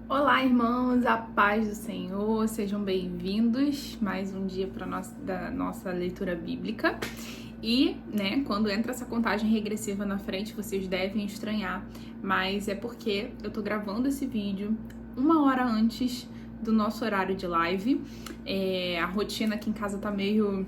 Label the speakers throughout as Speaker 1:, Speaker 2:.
Speaker 1: Olá, irmãos, a paz do Senhor, sejam bem-vindos. Mais um dia para da nossa leitura bíblica. E, quando entra essa contagem regressiva na frente, vocês devem estranhar, mas é porque eu tô gravando esse vídeo 1 hora antes do nosso horário de live. A rotina aqui em casa tá meio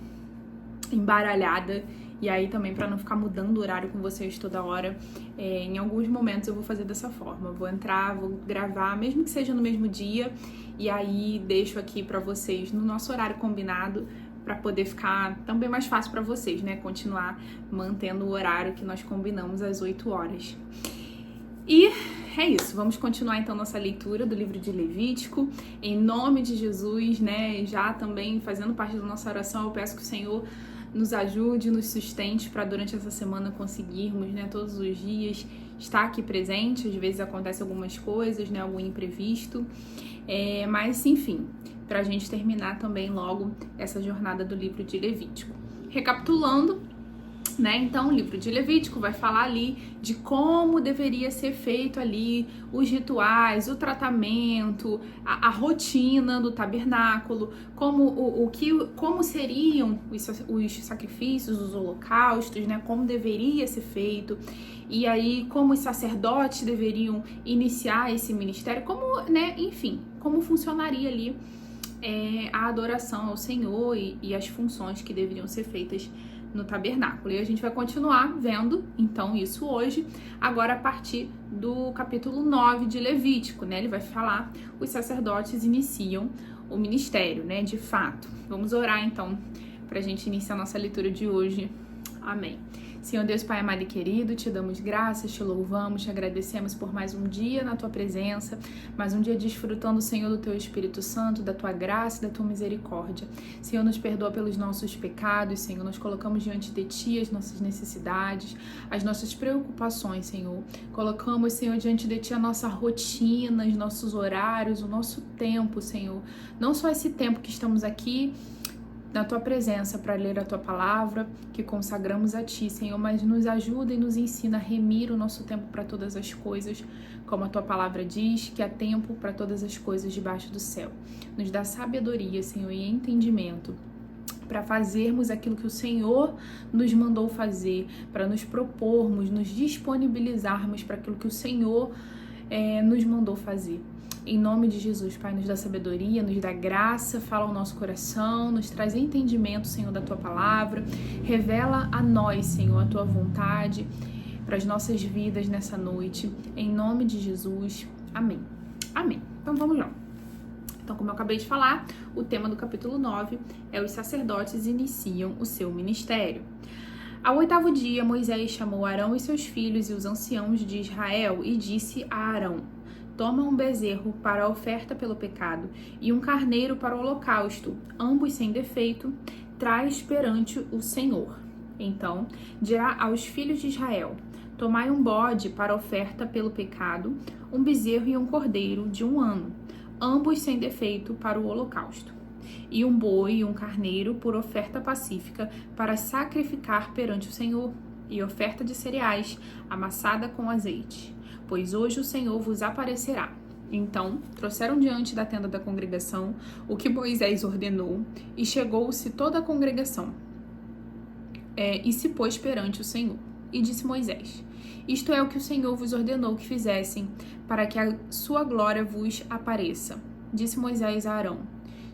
Speaker 1: embaralhada. E aí também, para não ficar mudando o horário com vocês toda hora, em alguns momentos eu vou fazer dessa forma. Vou entrar, vou gravar, mesmo que seja no mesmo dia, e aí deixo aqui para vocês no nosso horário combinado, para poder ficar também mais fácil para vocês, continuar mantendo o horário que nós combinamos às 8 horas. E é isso, vamos continuar então nossa leitura do livro de Levítico, em nome de Jesus, já também fazendo parte da nossa oração, eu peço que o Senhor nos ajude, nos sustente para durante essa semana conseguirmos, todos os dias estar aqui presente. Às vezes acontecem algumas coisas, algum imprevisto, mas enfim, para a gente terminar também logo essa jornada do livro de Levítico. Recapitulando, então o livro de Levítico vai falar ali de como deveria ser feito ali os rituais, o tratamento, a rotina do tabernáculo, como seriam os sacrifícios, os holocaustos, como deveria ser feito, e aí como os sacerdotes deveriam iniciar esse ministério, enfim, como funcionaria ali a adoração ao Senhor e as funções que deveriam ser feitas no tabernáculo. E a gente vai continuar vendo, então, isso hoje, agora a partir do capítulo 9 de Levítico, Ele vai falar, os sacerdotes iniciam o ministério, de fato. Vamos orar, então, pra gente iniciar a nossa leitura de hoje. Amém. Senhor Deus, Pai amado e querido, te damos graças, te louvamos, te agradecemos por mais um dia na tua presença, mais um dia desfrutando, Senhor, do teu Espírito Santo, da tua graça e da tua misericórdia. Senhor, nos perdoa pelos nossos pecados, Senhor, nós colocamos diante de ti as nossas necessidades, as nossas preocupações, Senhor. Colocamos, Senhor, diante de ti a nossa rotina, os nossos horários, o nosso tempo, Senhor. Não só esse tempo que estamos aqui na tua presença para ler a tua palavra, que consagramos a ti, Senhor, mas nos ajuda e nos ensina a remir o nosso tempo para todas as coisas, como a tua palavra diz, que há tempo para todas as coisas debaixo do céu. Nos dá sabedoria, Senhor, e entendimento para fazermos aquilo que o Senhor nos mandou fazer, para nos propormos, nos disponibilizarmos para aquilo que o Senhor nos mandou fazer. Em nome de Jesus, Pai, nos dá sabedoria, nos dá graça, fala ao nosso coração, nos traz entendimento, Senhor, da Tua palavra. Revela a nós, Senhor, a Tua vontade para as nossas vidas nessa noite. Em nome de Jesus. Amém. Amém. Então vamos lá. Então, como eu acabei de falar, o tema do capítulo 9 é os sacerdotes iniciam o seu ministério. Ao 8º dia, Moisés chamou Arão e seus filhos e os anciãos de Israel e disse a Arão: toma um bezerro para a oferta pelo pecado e um carneiro para o holocausto, ambos sem defeito, traz perante o Senhor. Então dirá aos filhos de Israel: tomai um bode para a oferta pelo pecado, um bezerro e um cordeiro de 1 ano, ambos sem defeito para o holocausto, e um boi e um carneiro por oferta pacífica para sacrificar perante o Senhor, e oferta de cereais amassada com azeite. Pois hoje o Senhor vos aparecerá. Então, trouxeram diante da tenda da congregação o que Moisés ordenou, e chegou-se toda a congregação, e se pôs perante o Senhor. E disse Moisés: isto é o que o Senhor vos ordenou que fizessem, para que a sua glória vos apareça. Disse Moisés a Arão: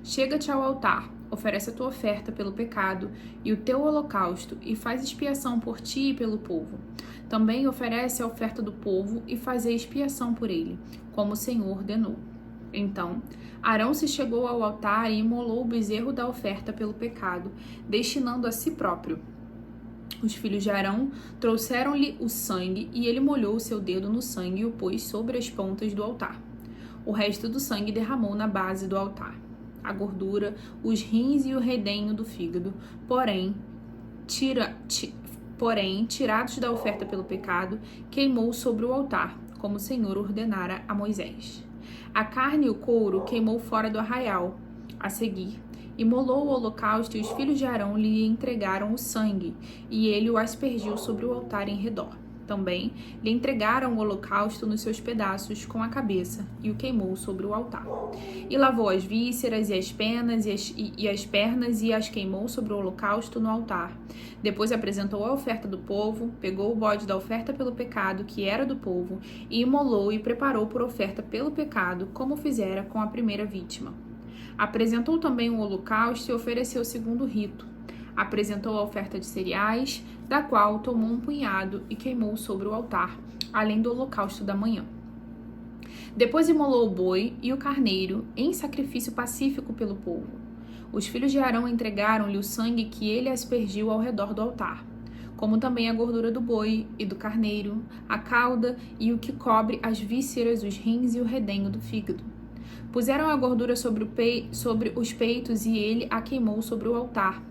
Speaker 1: chega-te ao altar, oferece a tua oferta pelo pecado e o teu holocausto, e faz expiação por ti e pelo povo. Também oferece a oferta do povo e faz expiação por ele, como o Senhor ordenou. Então, Arão se chegou ao altar e imolou o bezerro da oferta pelo pecado, destinando a si próprio. Os filhos de Arão trouxeram-lhe o sangue, e ele molhou o seu dedo no sangue e o pôs sobre as pontas do altar. O resto do sangue derramou na base do altar. A gordura, os rins e o redenho do fígado, porém, tirados da oferta pelo pecado, queimou sobre o altar, como o Senhor ordenara a Moisés. A carne e o couro queimou fora do arraial. A seguir, imolou o holocausto, e os filhos de Arão lhe entregaram o sangue, e ele o aspergiu sobre o altar em redor. também lhe entregaram o holocausto nos seus pedaços com a cabeça e o queimou sobre o altar. E lavou as vísceras e as penas e as pernas e as queimou sobre o holocausto no altar. Depois apresentou a oferta do povo, pegou o bode da oferta pelo pecado, que era do povo, e imolou e preparou por oferta pelo pecado, como fizera com a primeira vítima. Apresentou também o holocausto e ofereceu o segundo rito. Apresentou a oferta de cereais, da qual tomou um punhado e queimou sobre o altar, além do holocausto da manhã. Depois imolou o boi e o carneiro em sacrifício pacífico pelo povo. Os filhos de Arão entregaram-lhe o sangue que ele aspergiu ao redor do altar, como também a gordura do boi e do carneiro, a cauda e o que cobre as vísceras, os rins e o redenho do fígado. Puseram a gordura sobre os peitos e ele a queimou sobre o altar.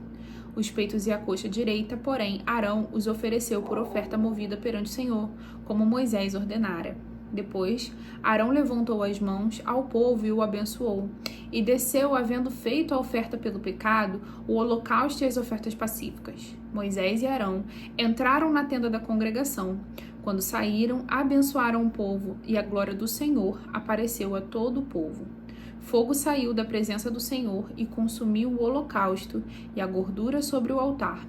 Speaker 1: Os peitos e a coxa direita, porém, Arão os ofereceu por oferta movida perante o Senhor, como Moisés ordenara. Depois, Arão levantou as mãos ao povo e o abençoou, e desceu, havendo feito a oferta pelo pecado, o holocausto e as ofertas pacíficas. Moisés e Arão entraram na tenda da congregação. Quando saíram, abençoaram o povo, e a glória do Senhor apareceu a todo o povo. Fogo saiu da presença do Senhor e consumiu o holocausto e a gordura sobre o altar.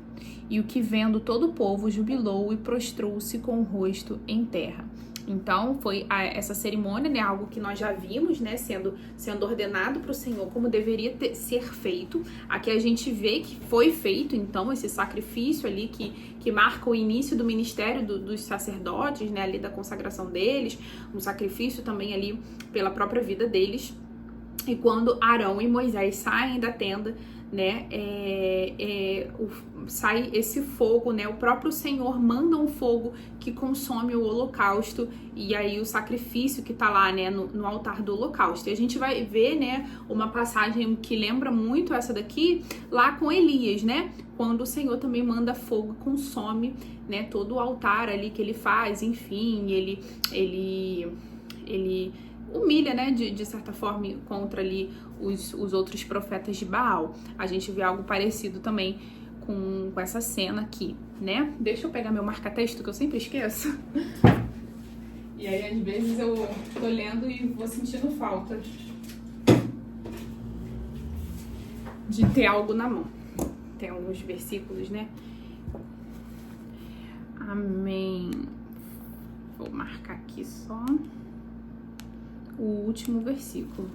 Speaker 1: E o que vendo todo o povo jubilou e prostrou-se com o rosto em terra. Então, foi essa cerimônia, né, algo que nós já vimos, né, sendo ordenado para o Senhor como deveria ser feito. Aqui a gente vê que foi feito, então, esse sacrifício ali que marca o início do ministério dos sacerdotes, né, ali da consagração deles, um sacrifício também ali pela própria vida deles. E quando Arão e Moisés saem da tenda, né, sai esse fogo, né, o próprio Senhor manda um fogo que consome o holocausto e aí o sacrifício que tá lá, né, no altar do holocausto. E a gente vai ver, né, uma passagem que lembra muito essa daqui, lá com Elias, né, quando o Senhor também manda fogo, consome, né, todo o altar ali que ele faz, enfim, ele humilha, né, de certa forma, contra ali os outros profetas de Baal. A gente vê algo parecido também com essa cena aqui, né? Deixa eu pegar meu marca-texto, que eu sempre esqueço. E aí, às vezes, eu tô lendo e vou sentindo falta de ter algo na mão. Tem alguns versículos, né? Amém. Vou marcar aqui só o último versículo.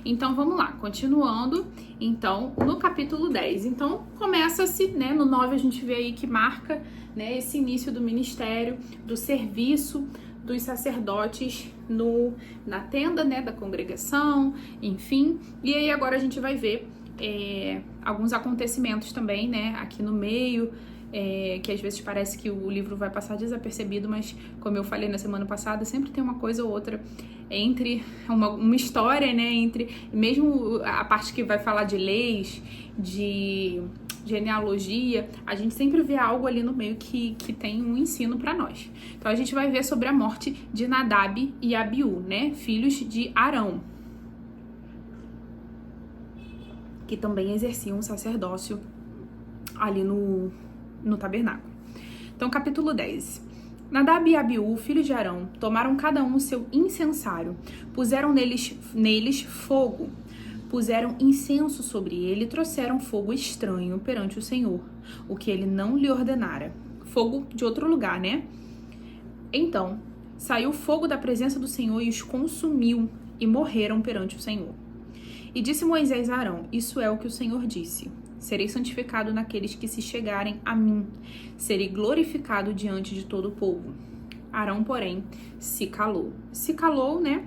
Speaker 1: Então, vamos lá, continuando, então, no capítulo 10. Então, começa-se, né, no 9 a gente vê aí que marca, né, esse início do ministério, do serviço dos sacerdotes na tenda, né, da congregação, enfim. E aí agora a gente vai ver alguns acontecimentos também, né, aqui no meio, que às vezes parece que o livro vai passar desapercebido, mas como eu falei na semana passada, sempre tem uma coisa ou outra entre uma história, né, entre mesmo a parte que vai falar de leis, de genealogia, a gente sempre vê algo ali no meio que tem um ensino para nós. Então a gente vai ver sobre a morte de Nadab e Abiú, né, filhos de Arão, que também exerciam um sacerdócio ali no tabernáculo. Então, capítulo 10. Nadab e Abiú, filhos de Arão, tomaram cada um o seu incensário, puseram neles fogo, puseram incenso sobre ele e trouxeram fogo estranho perante o Senhor, o que ele não lhe ordenara. Fogo de outro lugar, né? Então, saiu fogo da presença do Senhor e os consumiu, e morreram perante o Senhor. E disse Moisés a Arão: isso é o que o Senhor disse: serei santificado naqueles que se chegarem a mim, serei glorificado diante de todo o povo. Arão, porém, se calou. Se calou, né?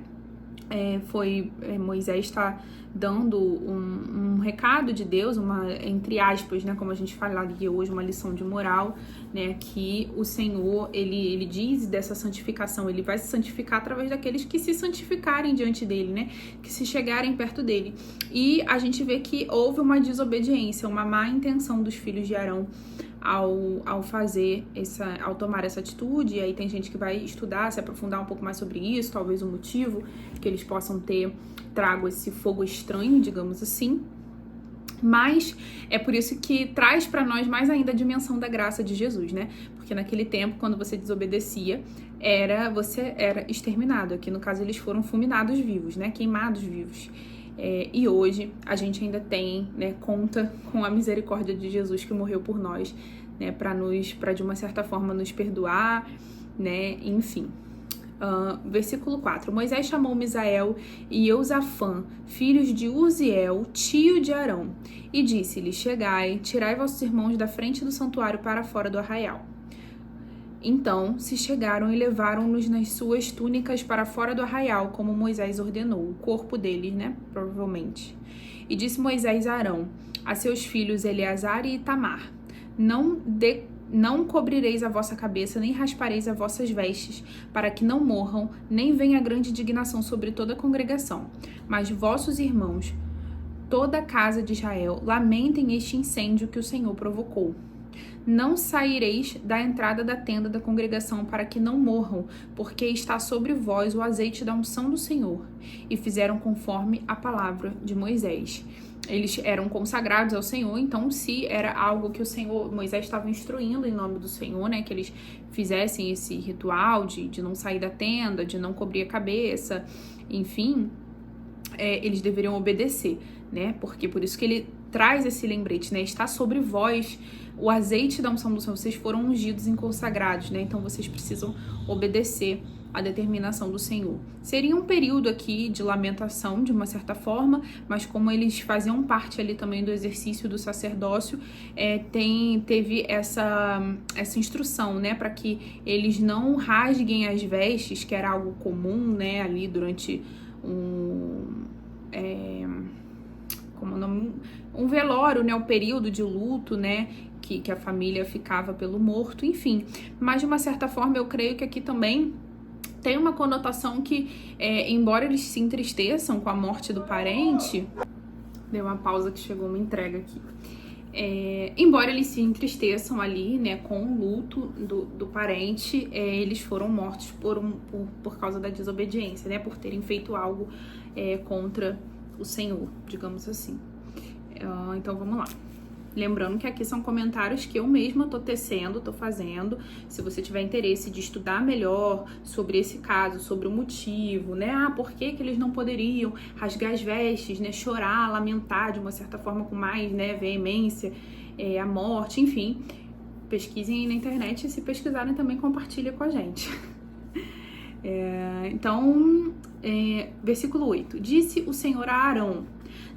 Speaker 1: Moisés está dando um recado de Deus, entre aspas, né, como a gente falaria hoje, uma lição de moral, né, que o Senhor, ele diz dessa santificação, ele vai se santificar através daqueles que se santificarem diante dele, né, que se chegarem perto dele. E a gente vê que houve uma desobediência, uma má intenção dos filhos de Arão ao tomar essa atitude. E aí tem gente que vai estudar, se aprofundar um pouco mais sobre isso, talvez o motivo que eles possam ter trago esse fogo estranho, digamos assim. Mas é por isso que traz para nós mais ainda a dimensão da graça de Jesus, né? Porque porque naquele tempo, quando você desobedecia, você era exterminado. Aqui, no caso, eles foram fulminados vivos, né? Queimados vivos. E hoje, a gente ainda tem, né, conta com a misericórdia de Jesus que morreu por nós, né? Para de uma certa forma nos perdoar, né? Enfim. Versículo 4. Moisés chamou Misael e Eusafã, filhos de Uziel, tio de Arão, e disse-lhes: Chegai, tirai vossos irmãos da frente do santuário para fora do arraial. Então se chegaram e levaram-nos nas suas túnicas para fora do arraial, como Moisés ordenou, o corpo deles, né? Provavelmente. E disse Moisés a Arão, a seus filhos Eleazar e Itamar: Não cobrireis a vossa cabeça, nem raspareis as vossas vestes, para que não morram, nem venha grande indignação sobre toda a congregação. Mas vossos irmãos, toda a casa de Israel, lamentem este incêndio que o Senhor provocou. Não saireis da entrada da tenda da congregação para que não morram, porque está sobre vós o azeite da unção do Senhor. E fizeram conforme a palavra de Moisés. Eles eram consagrados ao Senhor, então se era algo que o Senhor, Moisés estava instruindo em nome do Senhor, né, que eles fizessem esse ritual de não sair da tenda, de não cobrir a cabeça, enfim, eles deveriam obedecer, né, porque por isso que ele traz esse lembrete, né, está sobre vós o azeite da unção do Senhor, vocês foram ungidos e consagrados, né, então vocês precisam obedecer a determinação do Senhor. Seria um período aqui de lamentação, de uma certa forma, mas como eles faziam parte ali também do exercício do sacerdócio, teve essa instrução, né, para que eles não rasguem as vestes, que era algo comum, né, ali durante um velório, né, o período de luto, né, que a família ficava pelo morto, enfim. Mas de uma certa forma eu creio que aqui também tem uma conotação que, embora eles se entristeçam com a morte do parente, deu uma pausa que chegou uma entrega aqui, embora eles se entristeçam ali, né, com o luto do parente, eles foram mortos por causa da desobediência, né, por terem feito algo contra o Senhor, digamos assim. Então vamos lá. Lembrando que aqui são comentários que eu mesma tô tecendo, tô fazendo. Se você tiver interesse de estudar melhor sobre esse caso, sobre o motivo, né? Por que eles não poderiam rasgar as vestes, né? Chorar, lamentar de uma certa forma com mais, né, veemência, a morte, enfim. Pesquisem aí na internet e se pesquisarem também compartilha com a gente. Versículo 8. Disse o Senhor a Arão: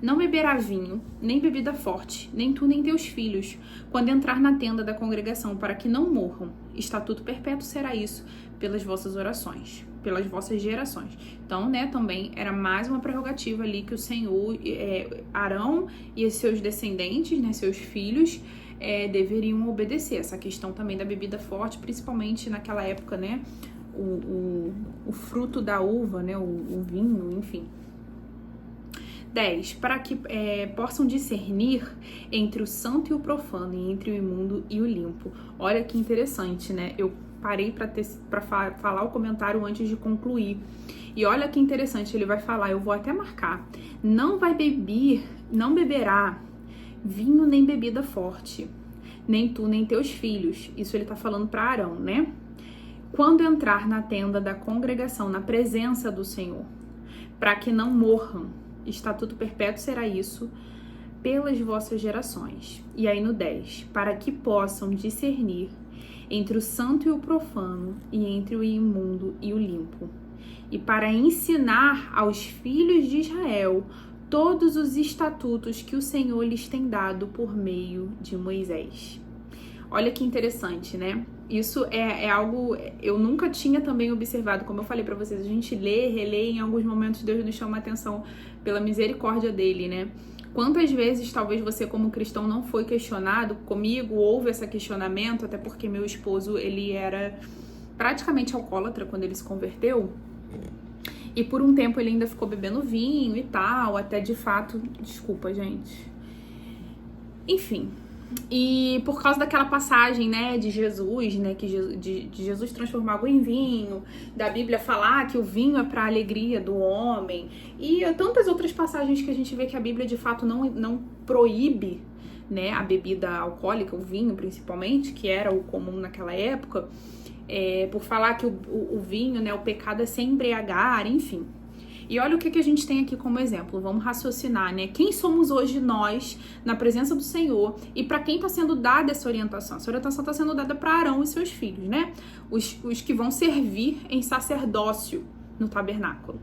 Speaker 1: Não beberá vinho, nem bebida forte, nem tu nem teus filhos, quando entrar na tenda da congregação, para que não morram. Estatuto perpétuo será isso pelas vossas orações, pelas vossas gerações. Então, né, também era mais uma prerrogativa ali que o Senhor, Arão e os seus descendentes, né, seus filhos, deveriam obedecer. Essa questão também da bebida forte, principalmente naquela época, né, o fruto da uva, né, o vinho, enfim. 10. Para que possam discernir entre o santo e o profano, e entre o imundo e o limpo. Olha que interessante, né? Eu parei para falar o comentário antes de concluir. E olha que interessante, ele vai falar, eu vou até marcar. Não beberá vinho nem bebida forte, nem tu nem teus filhos. Isso ele tá falando para Arão, né? Quando entrar na tenda da congregação, na presença do Senhor, para que não morram. Estatuto perpétuo será isso pelas vossas gerações. E aí no 10, para que possam discernir entre o santo e o profano, e entre o imundo e o limpo, e para ensinar aos filhos de Israel todos os estatutos que o Senhor lhes tem dado por meio de Moisés. Olha que interessante, né? Isso é algo eu nunca tinha também observado, como eu falei pra vocês, a gente lê, relê, em alguns momentos Deus nos chama a atenção pela misericórdia dele, né? Quantas vezes talvez você como cristão não foi questionado, comigo houve esse questionamento, até porque meu esposo, ele era praticamente alcoólatra quando ele se converteu, e por um tempo ele ainda ficou bebendo vinho e tal, até de fato, desculpa gente, enfim. E por causa daquela passagem, né, de Jesus, né, que de Jesus transformar água em vinho, da Bíblia falar que o vinho é para a alegria do homem, e tantas outras passagens que a gente vê que a Bíblia de fato não proíbe, né, a bebida alcoólica, o vinho principalmente, que era o comum naquela época, por falar que o vinho, né, o pecado é se embriagar, enfim. E olha o que a gente tem aqui como exemplo, vamos raciocinar, né? Quem somos hoje nós na presença do Senhor e para quem está sendo dada essa orientação? Essa orientação está sendo dada para Arão e seus filhos, né? Os que vão servir em sacerdócio no tabernáculo.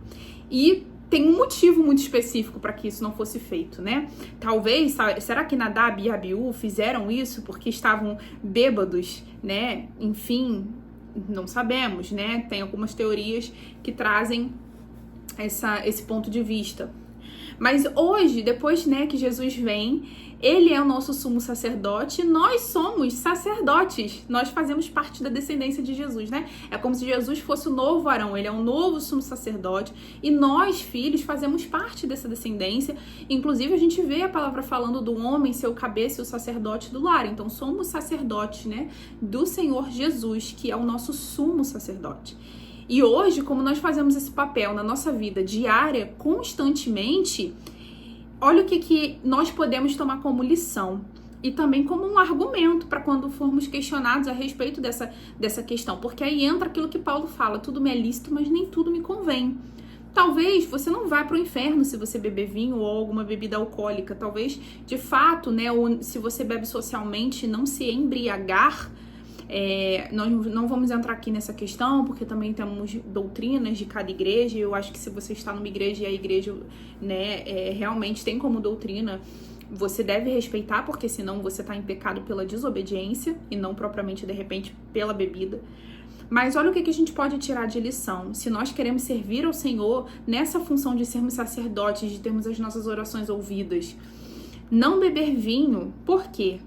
Speaker 1: E tem um motivo muito específico para que isso não fosse feito, né? Talvez, será que Nadab e Abiú fizeram isso porque estavam bêbados, né? Enfim, não sabemos, né? Tem algumas teorias que trazem esse ponto de vista. Mas hoje, depois, né, que Jesus vem, ele é o nosso sumo sacerdote, nós somos sacerdotes, nós fazemos parte da descendência de Jesus, né? É como se Jesus fosse o novo Arão, ele é um novo sumo sacerdote e nós, filhos, fazemos parte dessa descendência. Inclusive, a gente vê a palavra falando do homem ser o cabeça e o sacerdote do lar. Então, somos sacerdotes, né, do Senhor Jesus, que é o nosso sumo sacerdote. E hoje, como nós fazemos esse papel na nossa vida diária, constantemente, olha o que nós podemos tomar como lição e também como um argumento para quando formos questionados a respeito dessa questão. Porque aí entra aquilo que Paulo fala, tudo me é lícito, mas nem tudo me convém. Talvez você não vá para o inferno se você beber vinho ou alguma bebida alcoólica. Talvez, de fato, né, ou se você bebe socialmente, não se embriagar. Nós não vamos entrar aqui nessa questão, porque também temos doutrinas de cada igreja. Eu acho que se você está numa igreja e a igreja, né, realmente tem como doutrina, você deve respeitar, porque senão você está em pecado pela desobediência e não propriamente, de repente, pela bebida. Mas olha o que a gente pode tirar de lição. Se nós queremos servir ao Senhor nessa função de sermos sacerdotes, de termos as nossas orações ouvidas, não beber vinho, por quê?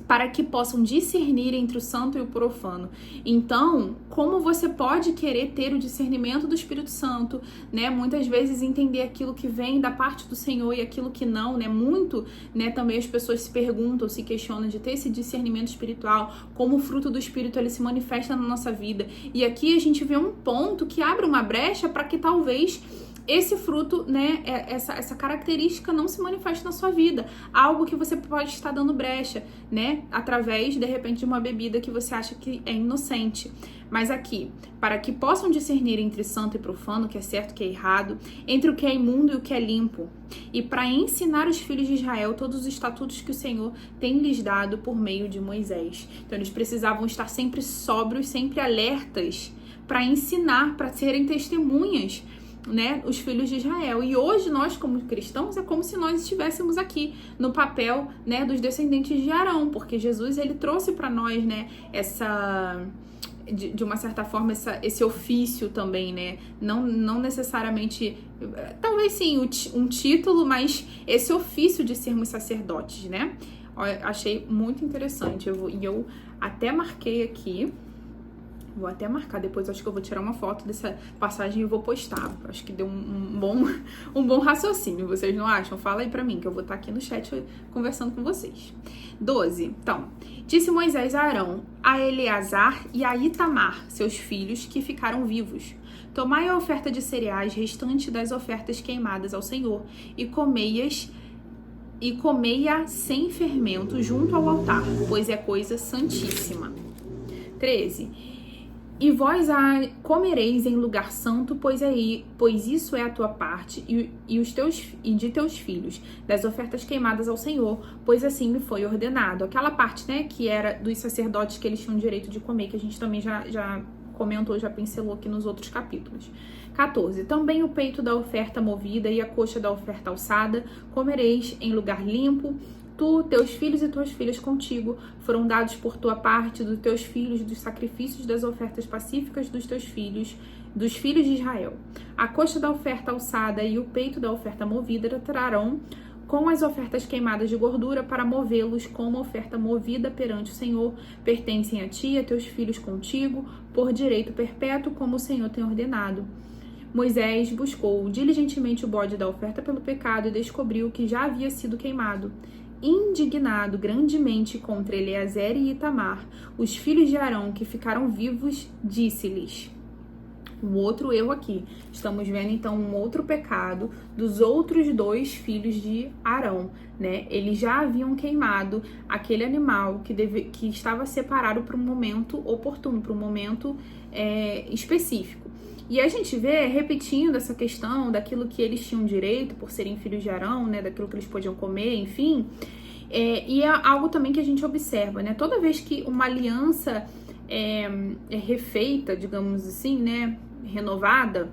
Speaker 1: Para que possam discernir entre o santo e o profano. Então, como você pode querer ter o discernimento do Espírito Santo, né? Muitas vezes entender aquilo que vem da parte do Senhor e aquilo que não, né? Muito, né? Também as pessoas se perguntam, se questionam de ter esse discernimento espiritual, como o fruto do Espírito ele se manifesta na nossa vida. E aqui a gente vê um ponto que abre uma brecha para que talvez esse fruto, né, essa característica não se manifeste na sua vida. Algo que você pode estar dando brecha, né, através, de repente, de uma bebida que você acha que é inocente. Mas aqui, para que possam discernir entre santo e profano, o que é certo e o que é errado, entre o que é imundo e o que é limpo, e para ensinar os filhos de Israel todos os estatutos que o Senhor tem lhes dado por meio de Moisés. Então, eles precisavam estar sempre sóbrios, sempre alertas, para ensinar, para serem testemunhas, né, os filhos de Israel. E hoje nós, como cristãos, é como se nós estivéssemos aqui no papel, né, dos descendentes de Arão, porque Jesus ele trouxe para nós, né, de uma certa forma esse ofício também, né, não necessariamente, talvez sim um título, mas esse ofício de sermos sacerdotes, né. Achei muito interessante, eu até marquei aqui. Vou até marcar depois, acho que eu vou tirar uma foto dessa passagem e vou postar. Acho que deu um bom raciocínio, vocês não acham? Fala aí pra mim, que eu vou estar aqui no chat conversando com vocês. 12. Então, disse Moisés a Arão, a Eleazar e a Itamar, seus filhos, que ficaram vivos. Tomai a oferta de cereais restante das ofertas queimadas ao Senhor e comei-a sem fermento junto ao altar, pois é coisa santíssima. 13. E vós a comereis em lugar santo, pois isso é a tua parte e de teus filhos, das ofertas queimadas ao Senhor, pois assim me foi ordenado. Aquela parte, né, que era dos sacerdotes que eles tinham direito de comer, que a gente também já comentou, já pincelou aqui nos outros capítulos. 14. Também o peito da oferta movida e a coxa da oferta alçada comereis em lugar limpo. Tu, teus filhos e tuas filhas contigo foram dados por tua parte dos teus filhos, dos sacrifícios das ofertas pacíficas dos teus filhos, dos filhos de Israel. A coxa da oferta alçada e o peito da oferta movida trarão com as ofertas queimadas de gordura para movê-los como oferta movida perante o Senhor. Pertencem a ti e a teus filhos contigo, por direito perpétuo, como o Senhor tem ordenado. Moisés buscou diligentemente o bode da oferta pelo pecado e descobriu que já havia sido queimado. Indignado grandemente contra Eleazar e Itamar, os filhos de Arão que ficaram vivos, disse-lhes: Um outro erro aqui. Estamos vendo, então, um outro pecado dos outros 2 filhos de Arão, né? Eles já haviam queimado aquele animal que estava separado para um momento oportuno, para um momento específico. E a gente vê repetindo essa questão daquilo que eles tinham direito por serem filhos de Arão, né? Daquilo que eles podiam comer, enfim. E é algo também que a gente observa, né? Toda vez que uma aliança é refeita, digamos assim, né? Renovada,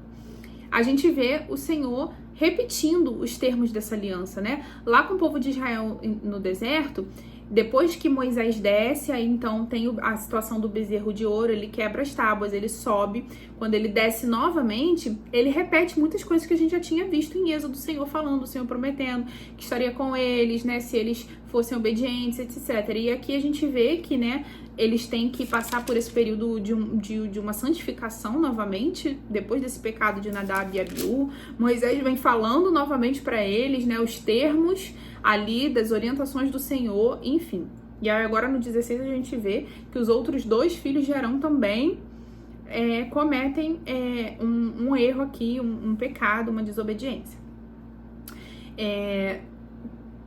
Speaker 1: a gente vê o Senhor repetindo os termos dessa aliança, né? Lá com o povo de Israel no deserto, depois que Moisés desce, aí então tem a situação do bezerro de ouro, ele quebra as tábuas, ele sobe. Quando ele desce novamente, ele repete muitas coisas que a gente já tinha visto em Êxodo, o Senhor falando, o Senhor prometendo que estaria com eles, né, se eles fossem obedientes, etc. E aqui a gente vê que, né, eles têm que passar por esse período de uma santificação novamente, depois desse pecado de Nadab e Abiú. Moisés vem falando novamente para eles, né, os termos ali das orientações do Senhor, enfim. E aí agora no 16 a gente vê que os outros 2 filhos de Arão também cometem um erro aqui, um pecado, uma desobediência.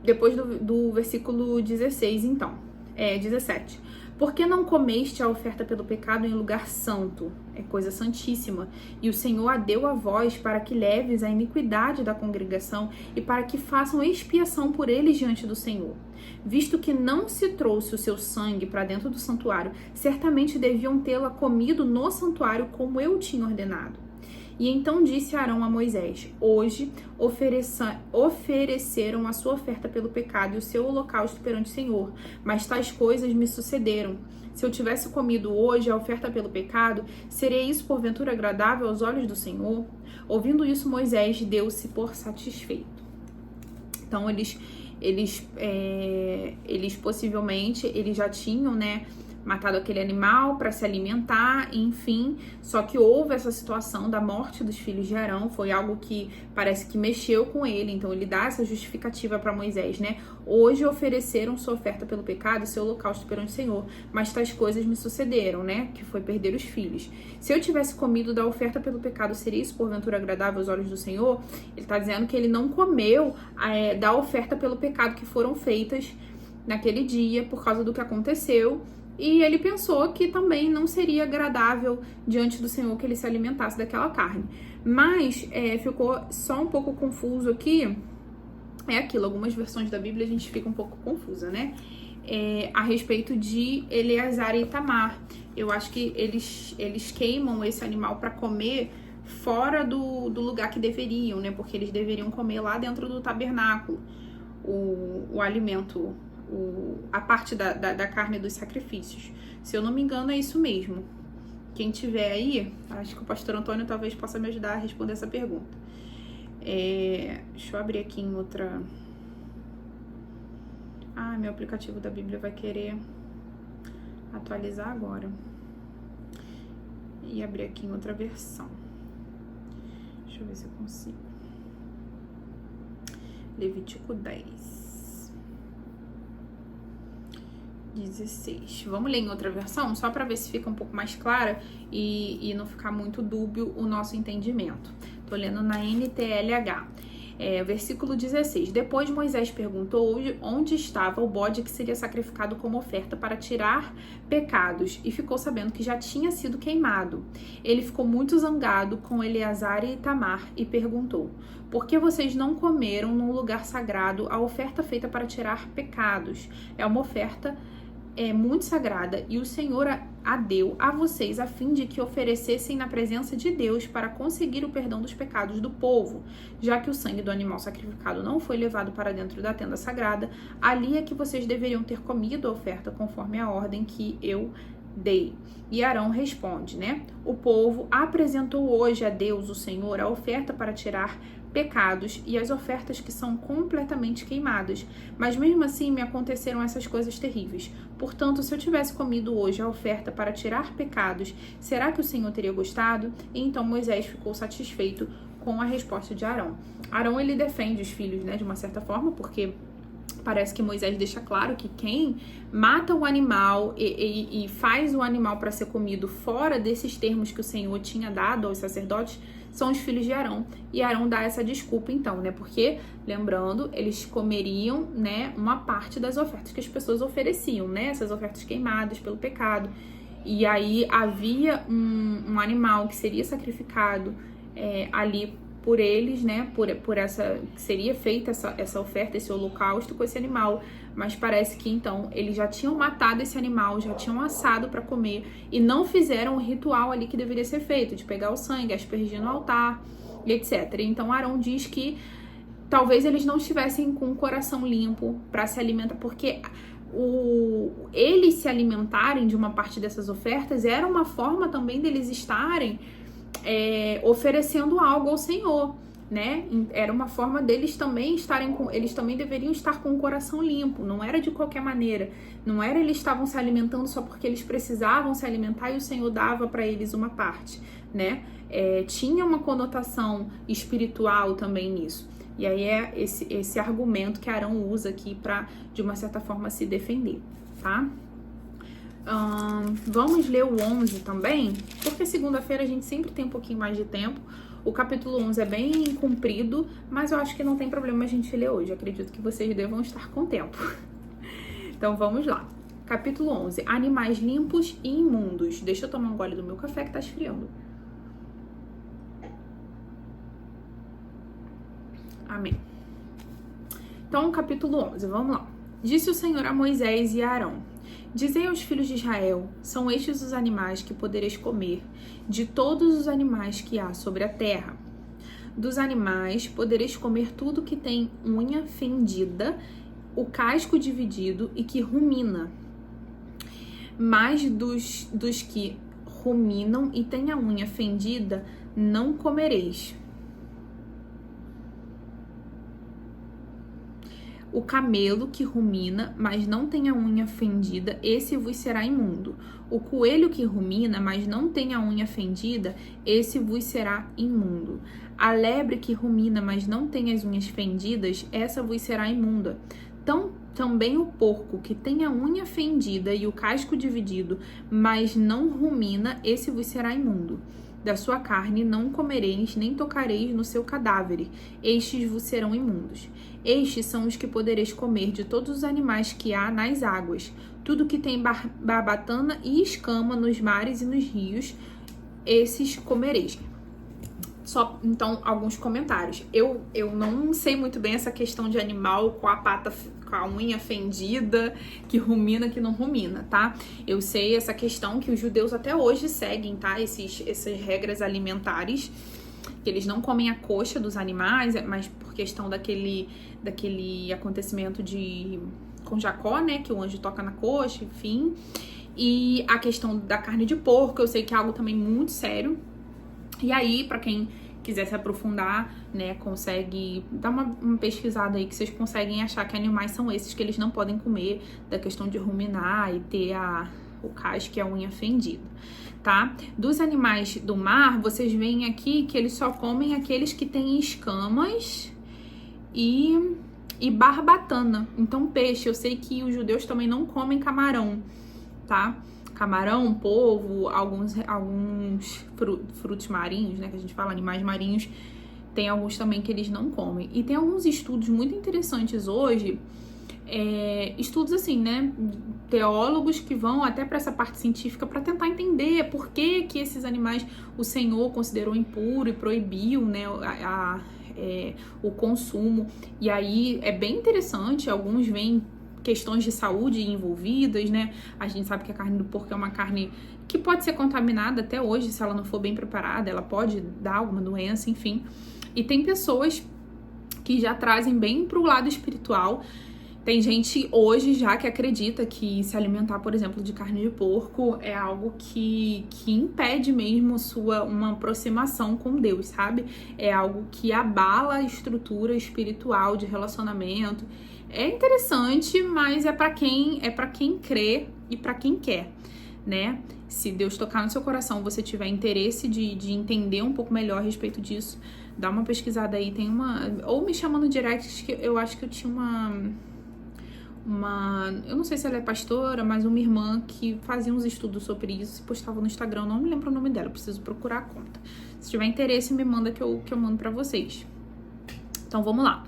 Speaker 1: Depois do versículo 16, então, 17. Por que não comeste a oferta pelo pecado em lugar santo? É coisa santíssima. E o Senhor a deu a vós para que leves a iniquidade da congregação e para que façam expiação por eles diante do Senhor. Visto que não se trouxe o seu sangue para dentro do santuário, certamente deviam tê-la comido no santuário como eu tinha ordenado. E então disse Arão a Moisés: hoje ofereceram a sua oferta pelo pecado e o seu holocausto perante o Senhor, mas tais coisas me sucederam. Se eu tivesse comido hoje a oferta pelo pecado, seria isso porventura agradável aos olhos do Senhor? Ouvindo isso, Moisés deu-se por satisfeito. Então eles possivelmente eles já tinham, né, matado aquele animal para se alimentar, enfim. Só que houve essa situação da morte dos filhos de Arão, foi algo que parece que mexeu com ele, então ele dá essa justificativa para Moisés, né? Hoje ofereceram sua oferta pelo pecado e seu holocausto perante o Senhor, mas tais coisas me sucederam, né? Que foi perder os filhos. Se eu tivesse comido da oferta pelo pecado, seria isso porventura agradável aos olhos do Senhor? Ele tá dizendo que ele não comeu da oferta pelo pecado que foram feitas naquele dia por causa do que aconteceu. E ele pensou que também não seria agradável diante do Senhor que ele se alimentasse daquela carne. Mas ficou só um pouco confuso aqui. É aquilo, algumas versões da Bíblia a gente fica um pouco confusa, né? A respeito de Eleazar e Itamar. Eu acho que eles queimam esse animal para comer fora do lugar que deveriam, né? Porque eles deveriam comer lá dentro do tabernáculo o alimento, a parte da carne dos sacrifícios. Se eu não me engano, é isso mesmo. Quem tiver aí, acho que o pastor Antônio talvez possa me ajudar a responder essa pergunta. Deixa eu abrir aqui em outra... meu aplicativo da Bíblia vai querer atualizar agora. E abrir aqui em outra versão. Deixa eu ver se eu consigo. Levítico 10. 16. Vamos ler em outra versão, só para ver se fica um pouco mais clara e não ficar muito dúbio o nosso entendimento. Tô lendo na NTLH. Versículo 16. Depois Moisés perguntou onde estava o bode que seria sacrificado como oferta para tirar pecados, e ficou sabendo que já tinha sido queimado. Ele ficou muito zangado com Eleazar e Itamar e perguntou: por que vocês não comeram num lugar sagrado a oferta feita para tirar pecados? É uma oferta muito sagrada, e o Senhor a deu a vocês a fim de que oferecessem na presença de Deus para conseguir o perdão dos pecados do povo. Já que o sangue do animal sacrificado não foi levado para dentro da tenda sagrada, ali é que vocês deveriam ter comido a oferta conforme a ordem que eu dei. E Arão responde, né? O povo apresentou hoje a Deus, o Senhor, a oferta para tirar pecados e as ofertas que são completamente queimadas, mas mesmo assim me aconteceram essas coisas terríveis. Portanto, se eu tivesse comido hoje a oferta para tirar pecados, será que o Senhor teria gostado? E então Moisés ficou satisfeito com a resposta de Arão. Arão, ele defende os filhos, né, de uma certa forma, porque Parece que Moisés deixa claro que quem mata o animal e faz o animal para ser comido fora desses termos que o Senhor tinha dado aos sacerdotes são os filhos de Arão. E Arão dá essa desculpa então, né? Porque, lembrando, eles comeriam, né, uma parte das ofertas que as pessoas ofereciam, né? Essas ofertas queimadas pelo pecado. E aí havia um animal que seria sacrificado ali por eles, né, por essa, seria feita essa oferta, esse holocausto com esse animal, mas parece que então eles já tinham matado esse animal, já tinham assado para comer e não fizeram o ritual ali que deveria ser feito, de pegar o sangue, aspergir no altar, etc. Então Arão diz que talvez eles não estivessem com o coração limpo para se alimentar, porque eles se alimentarem de uma parte dessas ofertas era uma forma também deles estarem oferecendo algo ao Senhor, né? Era uma forma deles também eles também deveriam estar com o coração limpo, não era de qualquer maneira, não era eles estavam se alimentando só porque eles precisavam se alimentar e o Senhor dava para eles uma parte, né? Tinha uma conotação espiritual também nisso. E aí é esse argumento que Arão usa aqui para, de uma certa forma, se defender, tá? Vamos ler o 11 também, porque segunda-feira a gente sempre tem um pouquinho mais de tempo. O capítulo 11 é bem comprido, mas eu acho que não tem problema a gente ler hoje. Eu acredito que vocês devam estar com tempo. Então vamos lá. Capítulo 11. Animais limpos e imundos. Deixa eu tomar um gole do meu café que tá esfriando. Amém. Então, capítulo 11, vamos lá. Disse o Senhor a Moisés e a Arão: Dizei aos filhos de Israel, são estes os animais que podereis comer, de todos os animais que há sobre a terra. Dos animais podereis comer tudo que tem unha fendida, o casco dividido e que rumina. Mas dos que ruminam e têm a unha fendida, não comereis. O camelo que rumina, mas não tem a unha fendida, esse vos será imundo. O coelho que rumina, mas não tem a unha fendida, esse vos será imundo. A lebre que rumina, mas não tem as unhas fendidas, essa vos será imunda. Também o porco que tem a unha fendida e o casco dividido, mas não rumina, esse vos será imundo. Da sua carne não comereis, nem tocareis no seu cadáver, estes vos serão imundos. Estes são os que podereis comer de todos os animais que há nas águas, tudo que tem barbatana e escama nos mares e nos rios, esses comereis. Só, então, alguns comentários. Eu não sei muito bem essa questão de animal com a pata, com a unha fendida, que rumina, que não rumina, tá? Eu sei essa questão que os judeus até hoje seguem, tá? Essas regras alimentares, que eles não comem a coxa dos animais, mas por questão daquele acontecimento com Jacó, né? Que o anjo toca na coxa, enfim. E a questão da carne de porco, eu sei que é algo também muito sério. E aí, para quem quiser se aprofundar, né, consegue dar uma pesquisada aí que vocês conseguem achar que animais são esses que eles não podem comer, da questão de ruminar e ter o casco e a unha fendida, tá? Dos animais do mar, vocês veem aqui que eles só comem aqueles que têm escamas e barbatana. Então, peixe, eu sei que os judeus também não comem camarão, tá? Camarão, polvo, alguns frutos marinhos, né, que a gente fala, animais marinhos, tem alguns também que eles não comem. E tem alguns estudos muito interessantes hoje, estudos assim, né, teólogos que vão até para essa parte científica para tentar entender por que esses animais o Senhor considerou impuro e proibiu, né, o consumo. E aí é bem interessante, alguns veem questões de saúde envolvidas, né? A gente sabe que a carne do porco é uma carne que pode ser contaminada até hoje, se ela não for bem preparada, ela pode dar alguma doença, enfim. E tem pessoas que já trazem bem pro lado espiritual. Tem gente hoje já que acredita que se alimentar, por exemplo, de carne de porco é algo que impede mesmo uma aproximação com Deus, sabe? É algo que abala a estrutura espiritual de relacionamento. É interessante, mas é para quem crê e para quem quer, né? Se Deus tocar no seu coração, você tiver interesse de entender um pouco melhor a respeito disso, dá uma pesquisada aí, ou me chama no direct, que eu acho que eu tinha eu não sei se ela é pastora, mas uma irmã que fazia uns estudos sobre isso e postava no Instagram, não me lembro o nome dela, preciso procurar a conta. Se tiver interesse, me manda que eu mando pra vocês. Então, vamos lá.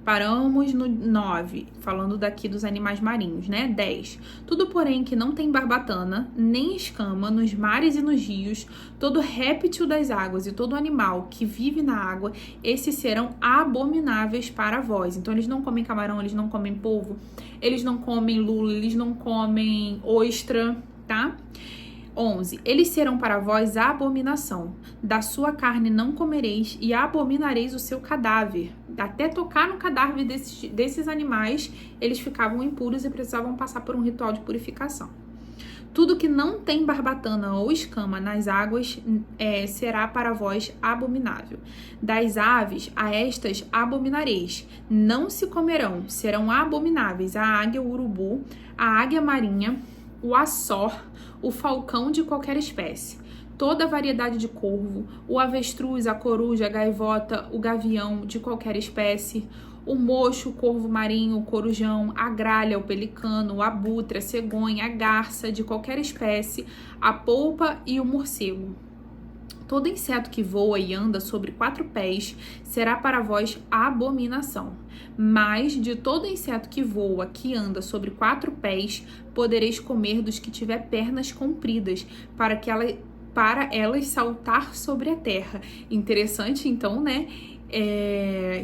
Speaker 1: Paramos no 9, falando daqui dos animais marinhos, né? 10. Tudo, porém, que não tem barbatana, nem escama, nos mares e nos rios, todo réptil das águas e todo animal que vive na água, esses serão abomináveis para vós. Então, eles não comem camarão, eles não comem polvo, eles não comem lula, eles não comem ostra, tá? 11. Eles serão para vós a abominação. Da sua carne não comereis e abominareis o seu cadáver. Até tocar no cadáver desses animais, eles ficavam impuros e precisavam passar por um ritual de purificação. Tudo que não tem barbatana ou escama nas águas será para vós abominável. Das aves, a estas abominareis. Não se comerão, serão abomináveis a águia, o urubu, a águia marinha, o açor, o falcão de qualquer espécie, toda a variedade de corvo, o avestruz, a coruja, a gaivota, o gavião de qualquer espécie, o mocho, o corvo marinho, o corujão, a gralha, o pelicano, o abutre, a cegonha, a garça de qualquer espécie, a polpa e o morcego. Todo inseto que voa e anda sobre 4 pés será para vós abominação. Mas de todo inseto que voa, que anda sobre 4 pés, podereis comer dos que tiver pernas compridas, para elas saltar sobre a terra. Interessante, então, né,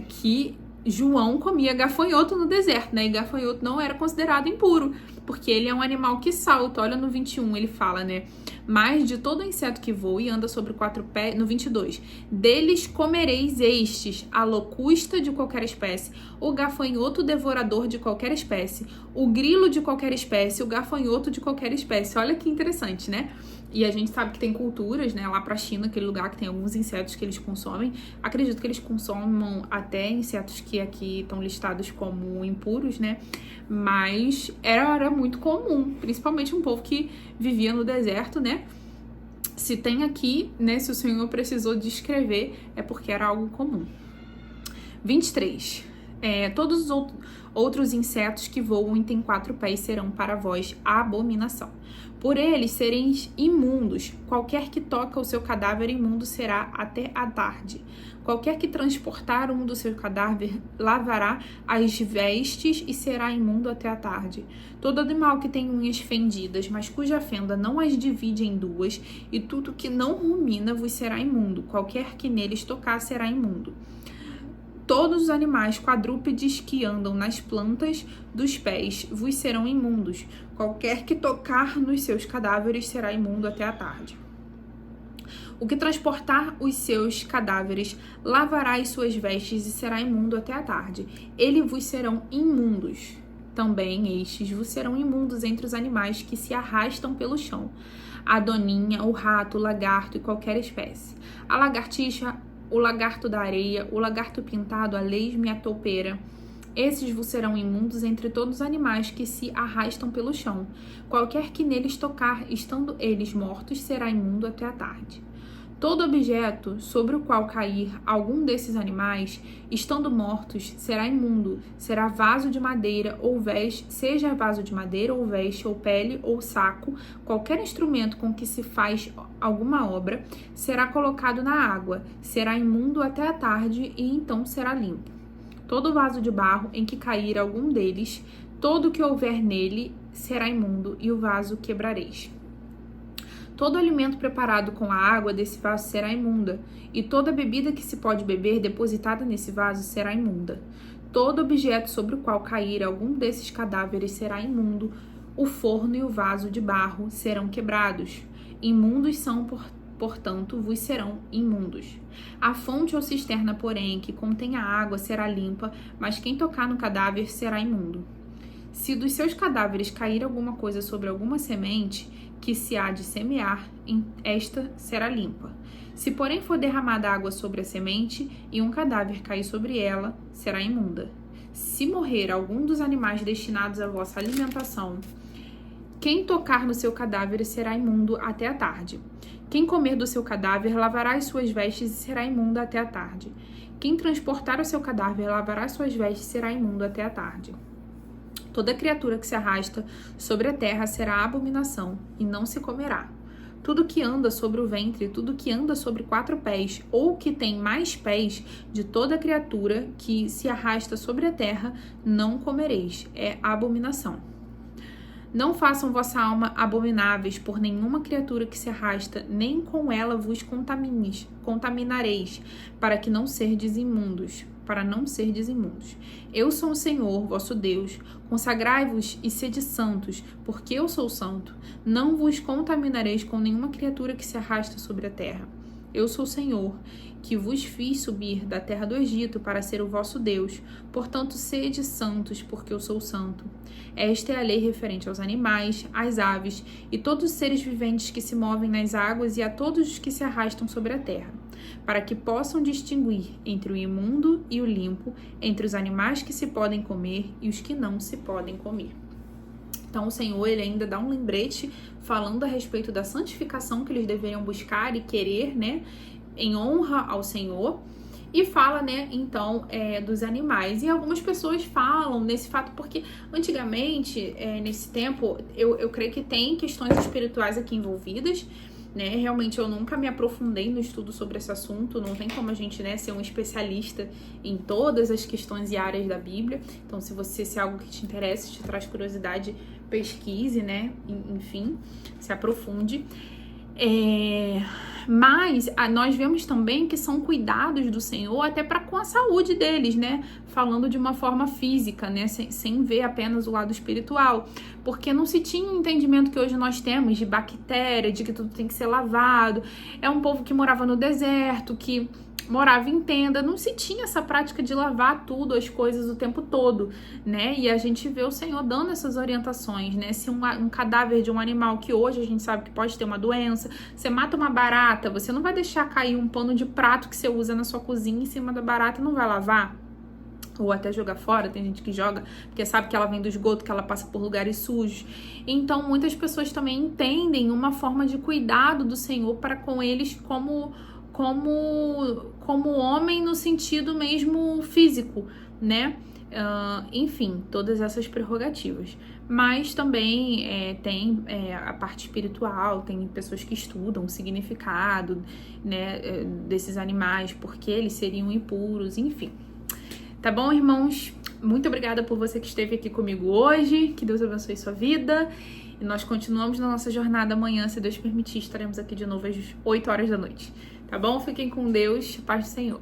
Speaker 1: que João comia gafanhoto no deserto, né, e gafanhoto não era considerado impuro, porque ele é um animal que salta. Olha no 21, ele fala, né, mas de todo inseto que voa e anda sobre 4 pés, no 22, deles comereis estes, a locusta de qualquer espécie, o gafanhoto devorador de qualquer espécie, o grilo de qualquer espécie, o gafanhoto de qualquer espécie. Olha que interessante, né? E a gente sabe que tem culturas, né, lá pra China, aquele lugar que tem alguns insetos que eles consomem. Acredito que eles consomam até insetos que aqui estão listados como impuros, né? Mas era muito comum, principalmente um povo que vivia no deserto, né? Se tem aqui, né, se o Senhor precisou descrever, é porque era algo comum. 23. Todos os outros insetos que voam e têm 4 pés serão para vós a abominação. Por eles sereis imundos. Qualquer que toca o seu cadáver imundo será até a tarde. Qualquer que transportar um do seu cadáver lavará as vestes e será imundo até a tarde. Todo animal que tem unhas fendidas, mas cuja fenda não as divide em 2, e tudo que não rumina vos será imundo. Qualquer que neles tocar será imundo. Todos os animais quadrúpedes que andam nas plantas dos pés vos serão imundos. Qualquer que tocar nos seus cadáveres será imundo até a tarde. O que transportar os seus cadáveres lavará as suas vestes e será imundo até a tarde. Eles vos serão imundos. Também estes vos serão imundos entre os animais que se arrastam pelo chão. A doninha, o rato, o lagarto e qualquer espécie. A lagartixa, o lagarto da areia, o lagarto pintado, a lesma e a toupeira. Esses vos serão imundos entre todos os animais que se arrastam pelo chão. Qualquer que neles tocar, estando eles mortos, será imundo até a tarde. Todo objeto sobre o qual cair algum desses animais, estando mortos, será imundo. Será vaso de madeira ou veste, seja vaso de madeira ou veste, ou pele ou saco, qualquer instrumento com que se faz alguma obra, será colocado na água, será imundo até a tarde e então será limpo. Todo vaso de barro em que cair algum deles, todo o que houver nele será imundo, e o vaso quebrareis. Todo alimento preparado com a água desse vaso será imunda, e toda bebida que se pode beber depositada nesse vaso será imunda. Todo objeto sobre o qual cair algum desses cadáveres será imundo, o forno e o vaso de barro serão quebrados. Imundos são, portanto, vos serão imundos. A fonte ou cisterna, porém, que contém a água será limpa, mas quem tocar no cadáver será imundo. Se dos seus cadáveres cair alguma coisa sobre alguma semente que se há de semear, esta será limpa. Se, porém, for derramada água sobre a semente e um cadáver cair sobre ela, será imunda. Se morrer algum dos animais destinados à vossa alimentação, quem tocar no seu cadáver será imundo até a tarde. Quem comer do seu cadáver lavará as suas vestes e será imundo até a tarde. Quem transportar o seu cadáver lavará as suas vestes e será imundo até a tarde. Toda criatura que se arrasta sobre a terra será abominação e não se comerá. Tudo que anda sobre o ventre, tudo que anda sobre 4 pés, ou que tem mais pés, de toda criatura que se arrasta sobre a terra, não comereis. É abominação. Não façam vossa alma abomináveis por nenhuma criatura que se arrasta, nem com ela vos contaminareis, para não serdes imundos. Eu sou o Senhor, vosso Deus. Consagrai-vos e sede santos, porque eu sou santo. Não vos contaminareis com nenhuma criatura que se arrasta sobre a terra. Eu sou o Senhor, que vos fiz subir da terra do Egito para ser o vosso Deus. Portanto, sede santos, porque eu sou santo. Esta é a lei referente aos animais, às aves e todos os seres viventes que se movem nas águas e a todos os que se arrastam sobre a terra, para que possam distinguir entre o imundo e o limpo, entre os animais que se podem comer e os que não se podem comer. Então, o Senhor, ele ainda dá um lembrete falando a respeito da santificação que eles deveriam buscar e querer, né, em honra ao Senhor. E fala, né, então, dos animais. E algumas pessoas falam nesse fato, porque antigamente, nesse tempo, eu creio que tem questões espirituais aqui envolvidas, né? Realmente eu nunca me aprofundei no estudo sobre esse assunto, não tem como a gente, né, ser um especialista em todas as questões e áreas da Bíblia. Então, se é algo que te interessa, te traz curiosidade, pesquise, né, enfim, se aprofunde. Mas nós vemos também que são cuidados do Senhor até para com a saúde deles, né? Falando de uma forma física, né? Sem ver apenas o lado espiritual. Porque não se tinha o entendimento que hoje nós temos de bactéria, de que tudo tem que ser lavado. É um povo que morava no deserto, que morava em tenda, não se tinha essa prática de lavar tudo, as coisas o tempo todo, né? E a gente vê o Senhor dando essas orientações, né? Se um cadáver de um animal que hoje a gente sabe que pode ter uma doença, você mata uma barata, você não vai deixar cair um pano de prato que você usa na sua cozinha em cima da barata e não vai lavar? Ou até jogar fora, tem gente que joga, porque sabe que ela vem do esgoto, que ela passa por lugares sujos. Então, muitas pessoas também entendem uma forma de cuidado do Senhor para com eles como homem no sentido mesmo físico, né? Enfim, todas essas prerrogativas. Mas também tem a parte espiritual, tem pessoas que estudam o significado, né, desses animais, porque eles seriam impuros, enfim. Tá bom, irmãos? Muito obrigada por você que esteve aqui comigo hoje. Que Deus abençoe sua vida. E nós continuamos na nossa jornada amanhã, se Deus permitir, estaremos aqui de novo às 8 horas da noite. Tá bom? Fiquem com Deus. Paz do Senhor.